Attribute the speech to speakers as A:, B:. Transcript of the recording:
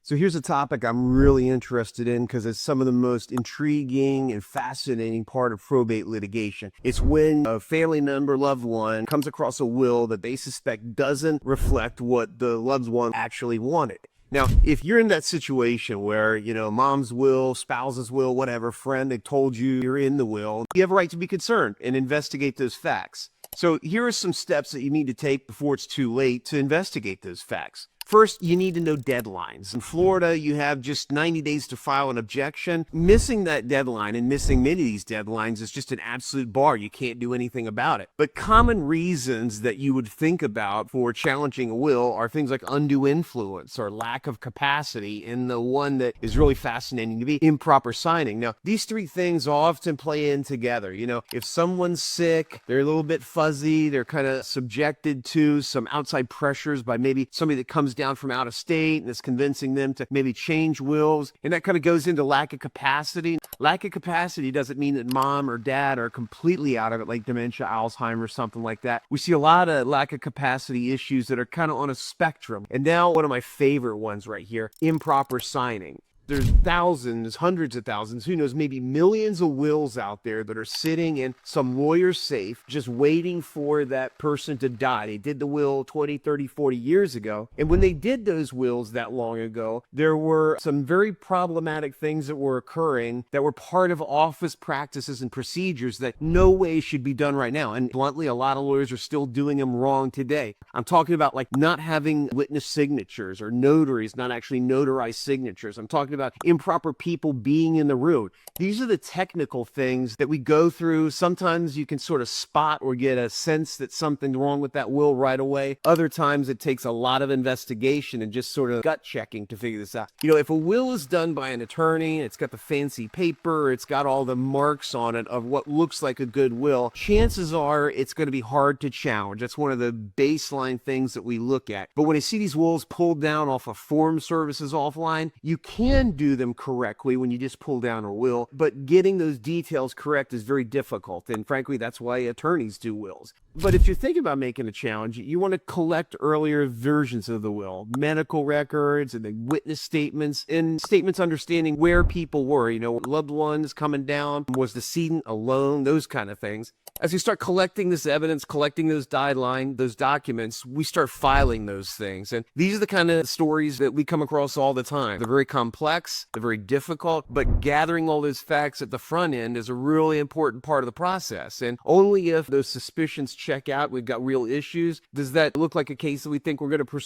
A: So here's a topic I'm really interested in because it's some of the most intriguing and fascinating part of probate litigation. It's when a family member, loved one, comes across a will that they suspect doesn't reflect what the loved one actually wanted. Now, if you're in that situation where, mom's will, spouse's will, whatever, friend, they told you you're in the will, you have a right to be concerned and investigate those facts. So here are some steps that you need to take before it's too late to investigate those facts. First, you need to know deadlines. In Florida, you have just 90 days to file an objection. Missing that deadline and missing many of these deadlines is just an absolute bar. You can't do anything about it. But common reasons that you would think about for challenging a will are things like undue influence or lack of capacity, and the one that is really fascinating to me, improper signing. Now, these three things often play in together. If someone's sick, they're a little bit fuzzy, they're kind of subjected to some outside pressures by maybe somebody that comes down from out of state and is convincing them to maybe change wills. And that kind of goes into lack of capacity. Lack of capacity doesn't mean that mom or dad are completely out of it, like dementia, Alzheimer's, something like that. We see a lot of lack of capacity issues that are kind of on a spectrum. And now one of my favorite ones right here, improper signing. There's thousands, hundreds of thousands, who knows, maybe millions of wills out there that are sitting in some lawyer's safe just waiting for that person to die. They did the will 20, 30, 40 years ago. And when they did those wills that long ago, there were some very problematic things that were occurring that were part of office practices and procedures that no way should be done right now. And bluntly, a lot of lawyers are still doing them wrong today. I'm talking about like not having witness signatures or notaries not actually notarize signatures. I'm talking about improper people being in the room. These are the technical things that we go through. Sometimes you can sort of spot or get a sense that something's wrong with that will right away. Other times it takes a lot of investigation and just sort of gut checking to figure this out. If a will is done by an attorney, it's got the fancy paper, it's got all the marks on it of what looks like a good will, chances are it's going to be hard to challenge. That's one of the baseline things that we look at. But when I see these wills pulled down off of form services offline, you can do them correctly when you just pull down a will, but getting those details correct is very difficult, and frankly that's why attorneys do wills. But if you're thinking about making a challenge, you want to collect earlier versions of the will, medical records and the witness statements, and statements understanding where people were, loved ones coming down, was the decedent alone, those kind of things. As we start collecting this evidence, collecting those guidelines, those documents, we start filing those things. And these are the kind of stories that we come across all the time. They're very complex, they're very difficult, but gathering all those facts at the front end is a really important part of the process. And only if those suspicions check out, we've got real issues, does that look like a case that we think we're going to pursue.